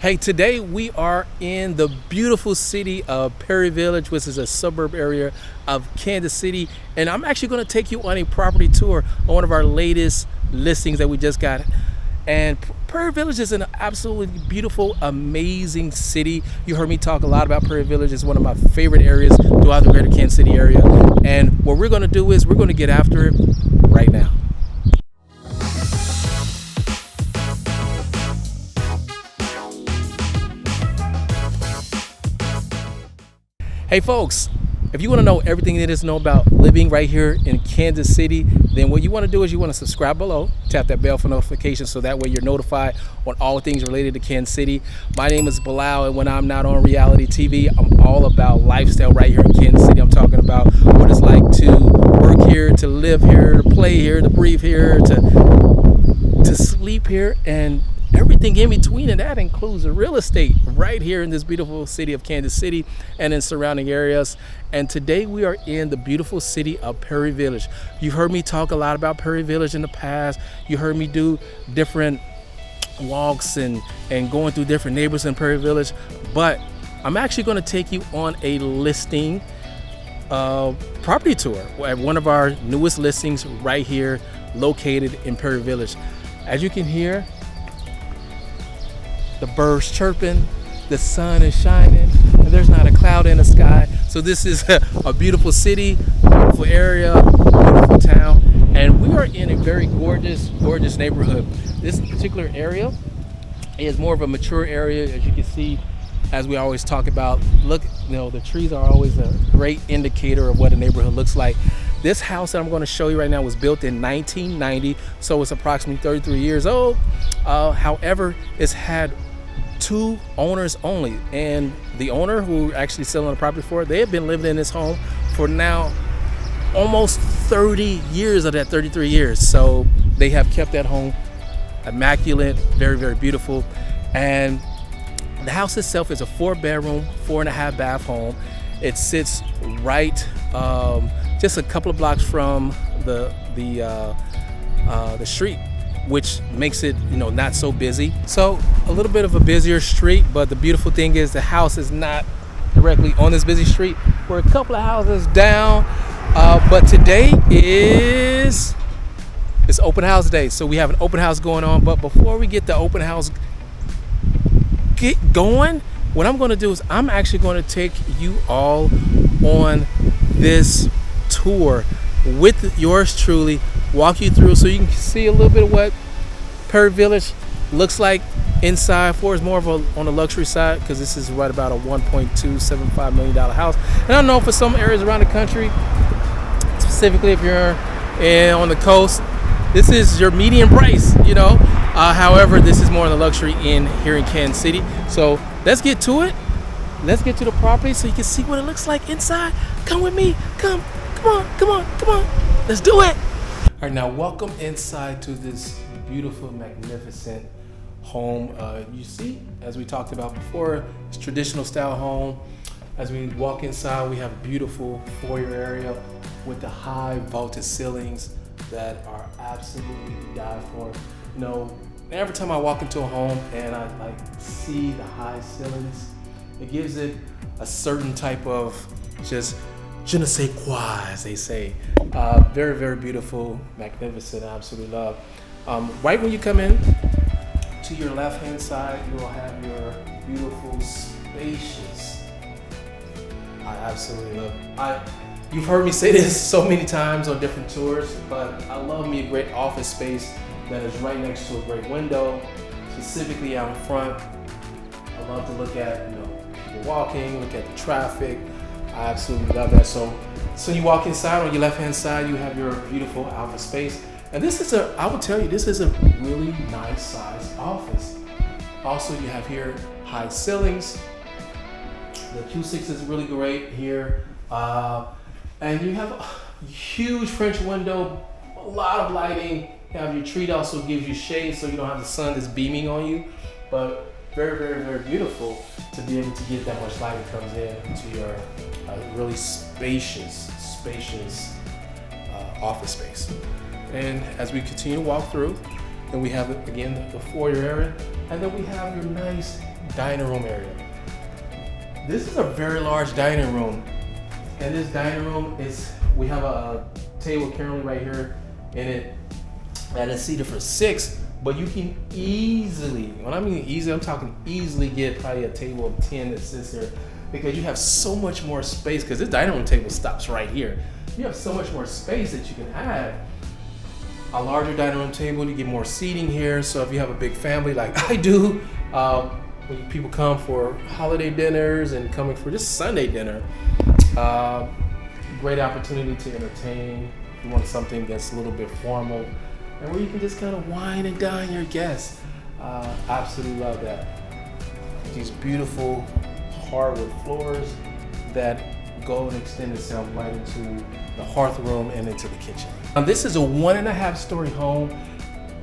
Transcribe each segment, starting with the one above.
Hey, today we are in the beautiful city of Prairie Village, which is a suburb area of Kansas City. And I'm actually going to take you on a property tour on one of our latest listings that we just got. And Prairie Village is an absolutely beautiful, amazing city. You heard me talk a lot about Prairie Village. It's one of my favorite areas throughout the greater Kansas City area. And what we're going to do is we're going to get after it right now. Hey folks, if you want to know everything there is to know about living right here in Kansas City, then what you want to do is you want to subscribe below, tap that bell for notifications so that way you're notified on all things related to Kansas City. My name is Bilal, and when I'm not on reality TV, I'm all about lifestyle right here in Kansas City. I'm talking about what it's like to work here, to live here, to play here, to breathe here, to sleep here, and everything in between, and that includes the real estate right here in this beautiful city of Kansas City and in surrounding areas. And today we are in the beautiful city of Prairie Village. You've heard me talk a lot about Prairie Village in the past. You heard me do different walks and going through different neighborhoods in Prairie Village. But I'm actually going to take you on a listing property tour at one of our newest listings right here located in Prairie Village. As you can hear, the birds chirping, the sun is shining, and there's not a cloud in the sky. So this is a beautiful city, beautiful area, beautiful town, and we are in a very gorgeous neighborhood. This particular area is more of a mature area, as you can see, as we always talk about. Look, the trees are always a great indicator of what a neighborhood looks like. This house that I'm going to show you right now was built in 1990, so it's approximately 33 years old. However, it's had two owners only, and the owner who actually selling the property for it, they have been living in this home for now almost 30 years of that 33 years. So they have kept that home immaculate, very, very beautiful. And the house itself is a 4-bedroom, 4.5-bath home. It sits right just a couple of blocks from the street, which makes it not so busy. So a little bit of a busier street, but the beautiful thing is the house is not directly on this busy street. We're a couple of houses down, but today it's open house day, so we have an open house going on. But before we get the open house going, what I'm going to do is I'm actually going to take you all on this tour with yours truly, walk you through so you can see a little bit of what Prairie Village looks like inside. For is more of on the luxury side, because this is right about a $1.275 million house. And I know for some areas around the country, specifically if you're on the coast, this is your median price, however, this is more on the luxury here in Kansas City. So let's get to it. Let's get to the property so you can see what it looks like inside. Come with me. Come on. Let's do it. All right, now welcome inside to this beautiful, magnificent home. You see, as we talked about before, it's traditional style home. As we walk inside, we have a beautiful foyer area with the high vaulted ceilings that are absolutely to die for. Every time I walk into a home and I see the high ceilings, it gives it a certain type of just je ne sais quoi, as they say. Very, very beautiful, magnificent, absolutely love. Right when you come in, to your left-hand side, you will have your beautiful, spacious. I absolutely love. You've heard me say this so many times on different tours, but I love me a great office space that is right next to a great window, specifically out in front. I love to look at, people walking, look at the traffic. I absolutely love that. So you walk inside, on your left-hand side, you have your beautiful office space. And this is I will tell you, this is a really nice sized office. Also, you have here high ceilings. The acoustics is really great here. And you have a huge French window, a lot of lighting. You have your tree also gives you shade so you don't have the sun that's beaming on you. But very, very, very beautiful to be able to get that much light that comes in to your really spacious office space. And as we continue to walk through, then we have again the foyer area, and then we have your nice dining room area. This is a very large dining room. And this dining room we have a table currently right here in it that is seated for 6, but you can easily, when I mean easy, I'm talking easily get probably a table of 10 that sits there, because you have so much more space, because this dining room table stops right here. You have so much more space that you can add a larger dining room table. You get more seating here. So if you have a big family like I do, when people come for holiday dinners and coming for just Sunday dinner, great opportunity to entertain. If you want something that's a little bit formal and where you can just kind of wine and dine your guests. Absolutely love that. These beautiful hardwood floors that go and extend itself right into the hearth room and into the kitchen. This is a 1.5 story home,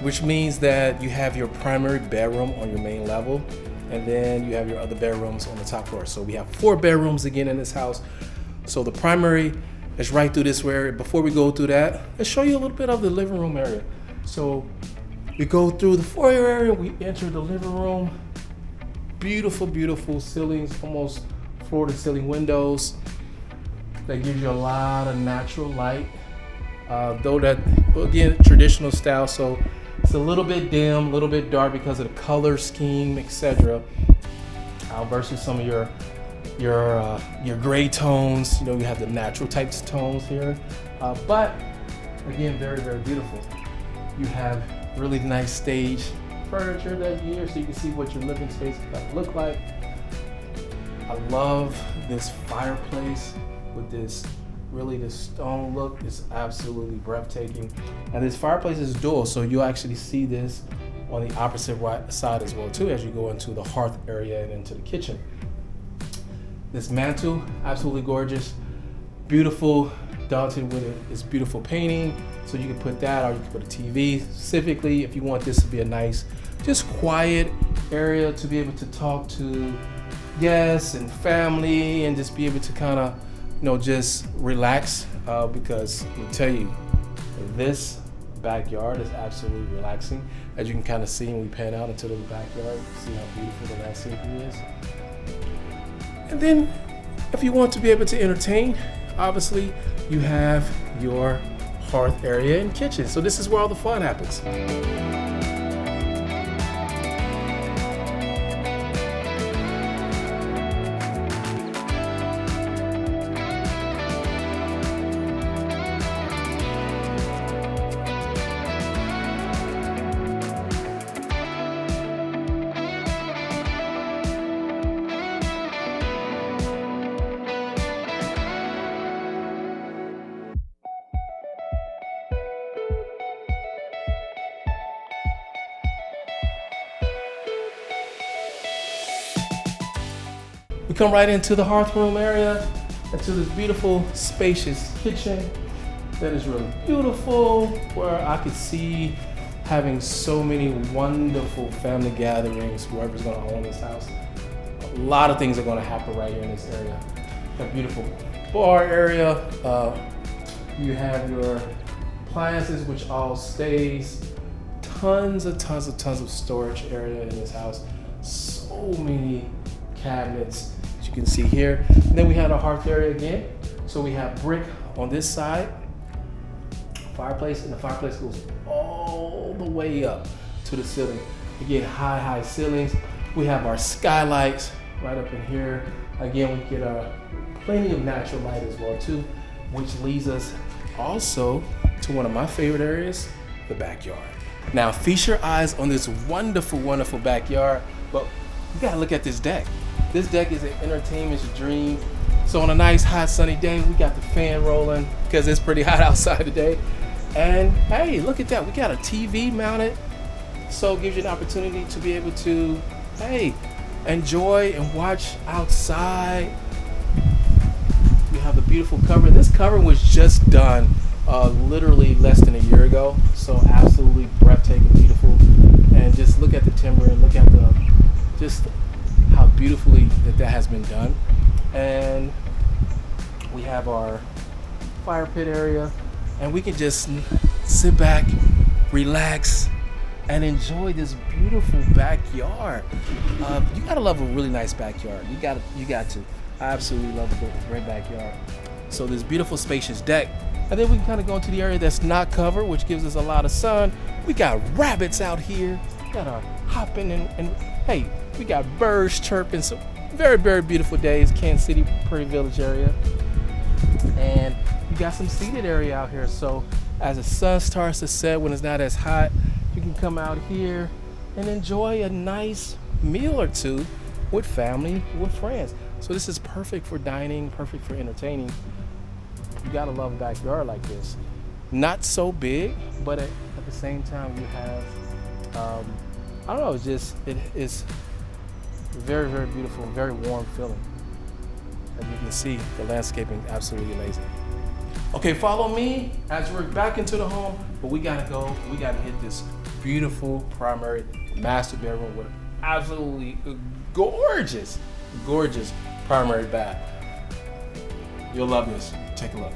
which means that you have your primary bedroom on your main level, and then you have your other bedrooms on the top floor. So we have 4 bedrooms again in this house. So the primary is right through this area. Before we go through that, let's show you a little bit of the living room area. So we go through the foyer area, we enter the living room. Beautiful, beautiful ceilings, almost floor to ceiling windows. That gives you a lot of natural light. Though that, again, traditional style, so it's a little bit dim, a little bit dark because of the color scheme, etc. Versus some of your gray tones. You know, you have the natural types of tones here. But again, very, very beautiful. You have really nice stage furniture that here, so you can see what your living space is going to look like. I love this fireplace with this stone look. Is absolutely breathtaking. And this fireplace is dual, so you'll actually see this on the opposite right side as well too, as you go into the hearth area and into the kitchen. This mantle, absolutely gorgeous, beautiful, dotted with this beautiful painting. So you can put that, or you can put a TV. Specifically, if you want this to be a nice, just quiet area to be able to talk to guests and family, and just be able to kind of, you know, just relax. Because I can tell you, this backyard is absolutely relaxing. As you can kind of see when we pan out into the backyard, see how beautiful the landscaping is. And then, if you want to be able to entertain, obviously you have your hearth area and kitchen. So this is where all the fun happens. We come right into the hearth room area, into this beautiful, spacious kitchen that is really beautiful, where I could see having so many wonderful family gatherings, whoever's gonna own this house. A lot of things are gonna happen right here in this area. A beautiful bar area. You have your appliances, which all stays. Tons of storage area in this house. So many cabinets, as you can see here. And then we have a hearth area again. So we have brick on this side, fireplace, and the fireplace goes all the way up to the ceiling. Again, high ceilings. We have our skylights right up in here. Again, we get plenty of natural light as well too, which leads us also to one of my favorite areas, the backyard. Now, feast your eyes on this wonderful, wonderful backyard, but you gotta look at this deck. This deck is an entertainment's dream. So on a nice, hot, sunny day, we got the fan rolling because it's pretty hot outside today. And hey, look at that, we got a TV mounted. So it gives you an opportunity to be able to, hey, enjoy and watch outside. You have the beautiful cover. This cover was just done literally less than a year ago. So absolutely breathtaking, beautiful. And just look at the timber and look at just how beautifully that has been done. And we have our fire pit area, and we can just sit back, relax, and enjoy this beautiful backyard. You gotta love a really nice backyard. You got to. I absolutely love a great backyard. So this beautiful spacious deck, and then we can kind of go into the area that's not covered, which gives us a lot of sun. We got rabbits out here. We got our hopping and hey, we got birds chirping. So very, very beautiful days, Kansas City, Prairie Village area. And you got some seated area out here. So as the sun starts to set, when it's not as hot, you can come out here and enjoy a nice meal or two with family, with friends. So this is perfect for dining, perfect for entertaining. You gotta love a backyard like this. Not so big, but at the same time you have, I don't know, it is very, very beautiful, very warm feeling. As you can see, the landscaping is absolutely amazing. Okay, follow me as we're back into the home, but we gotta hit this beautiful primary master bedroom with absolutely gorgeous primary bath. You'll love this. Take a look.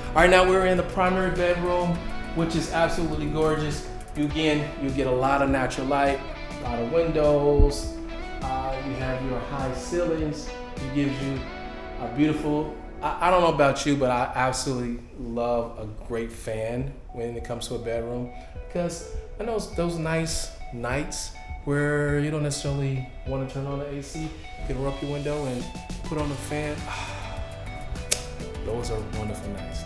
All right, now we're in the primary bedroom, which is absolutely gorgeous. You get a lot of natural light, a lot of windows. You have your high ceilings. It gives you a beautiful, I don't know about you, but I absolutely love a great fan when it comes to a bedroom, because I know those nice nights where you don't necessarily want to turn on the AC, you can roll up your window and put on the fan. Those are wonderful nights.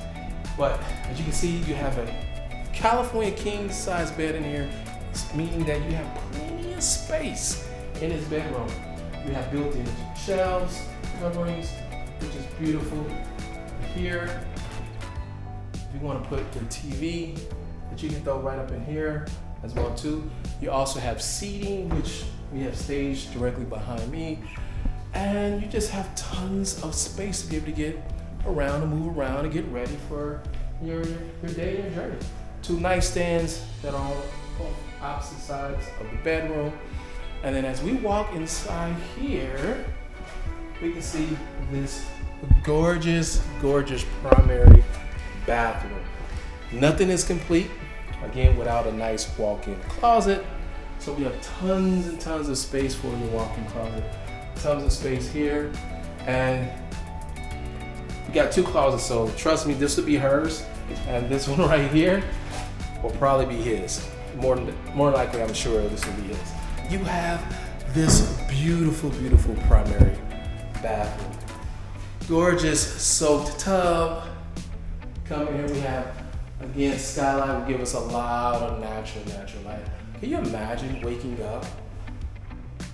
But as you can see, you have a California king size bed in here, meaning that you have plenty of space in this bedroom. You have built-in shelves, coverings, which is beautiful. Here, if you want to put your TV that you can throw right up in here as well too. You also have seating, which we have staged directly behind me. And you just have tons of space to be able to get around and move around and get ready for your day and your journey. Two nightstands that are on both opposite sides of the bedroom. And then as we walk inside here, we can see this gorgeous primary bathroom. Nothing is complete, again, without a nice walk-in closet. So we have tons and tons of space for your walk-in closet. Tons of space here. And we got two closets, so trust me, this will be hers. And this one right here will probably be his. More likely, I'm sure this will be his. You have this beautiful primary bathroom. Gorgeous soaked tub. Come in here, we have, again, skylight will give us a lot of natural light. Can you imagine waking up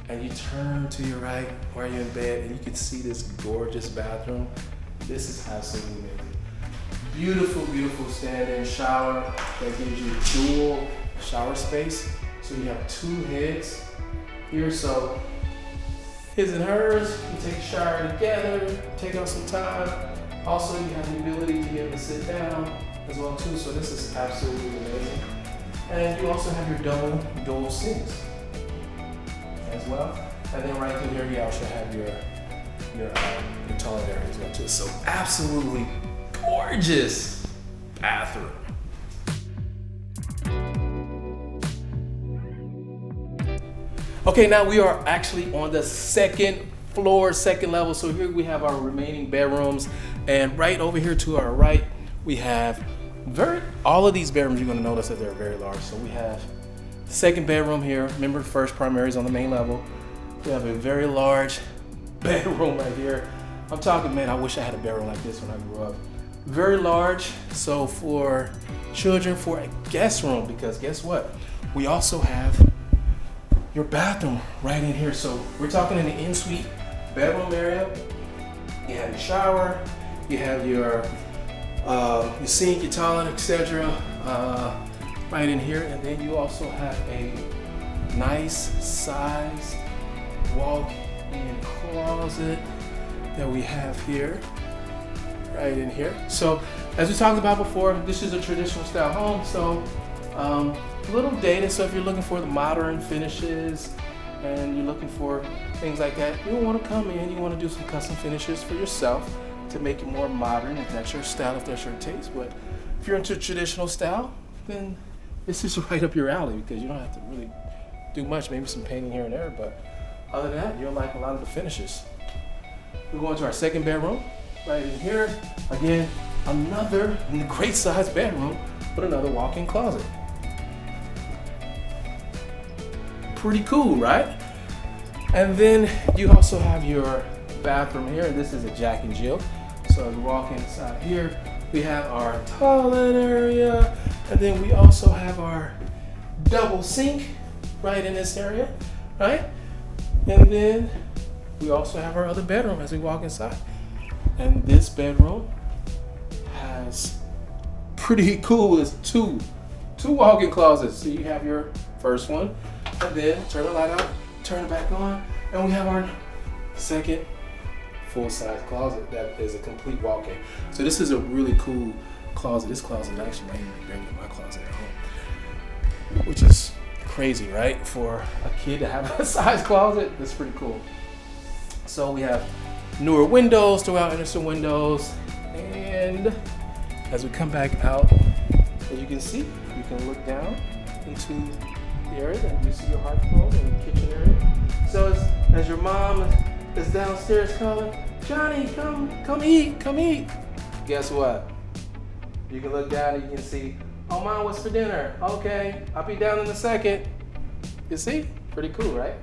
and you turn to your right while you're in bed and you can see this gorgeous bathroom? This is absolutely amazing. Beautiful stand-in shower that gives you dual shower space. So you have two heads here, so his and hers, you take a shower together, take out some time. Also, you have the ability to be able to sit down as well too, so this is absolutely amazing. And you also have your dual sinks as well. And then right through here, you also have your toilet area as well too. So absolutely gorgeous bathroom. Okay, now we are actually on the second floor, second level. So here we have our remaining bedrooms, and right over here to our right, we have all of these bedrooms, you're gonna notice that they're very large. So we have the second bedroom here. Remember, the first primary is on the main level. We have a very large bedroom right here. I'm talking, man, I wish I had a bedroom like this when I grew up. Very large, so for children, for a guest room, because guess what? We also have your bathroom right in here. So we're talking in the in-suite bedroom area. You have your shower, you have your sink, your toilet, etc. Right in here, and then you also have a nice size walk-in closet that we have here, right in here. So as we talked about before, this is a traditional style home, so a little dated. So if you're looking for the modern finishes and you're looking for things like that, you want to come in, you want to do some custom finishes for yourself to make it more modern if that's your style, if that's your taste. But if you're into traditional style, then this is right up your alley because you don't have to really do much, maybe some painting here and there, but other than that, you'll like a lot of the finishes. We're going to our second bedroom. Right in here, again, another great sized bedroom with another walk-in closet. Pretty cool, right? And then you also have your bathroom here. This is a Jack and Jill. So as we walk inside here, we have our toilet area, and then we also have our double sink right in this area, right? And then we also have our other bedroom as we walk inside. And this bedroom has pretty cool, it's two walk-in closets. So you have your first one, and then turn the light out, turn it back on, and we have our second full-size closet that is a complete walk-in. So this is a really cool closet. This closet actually might even be bigger than my closet at home, which is crazy, right? For a kid to have a size closet, that's pretty cool. So we have newer windows, throughout Anderson windows, and as we come back out, as you can see, you can look down into the area and you see your hearthstone and your kitchen area. So as your mom is downstairs calling, Johnny, come eat. Guess what? You can look down and you can see, oh, Mom, what's for dinner? Okay, I'll be down in a second. You see? Pretty cool, right?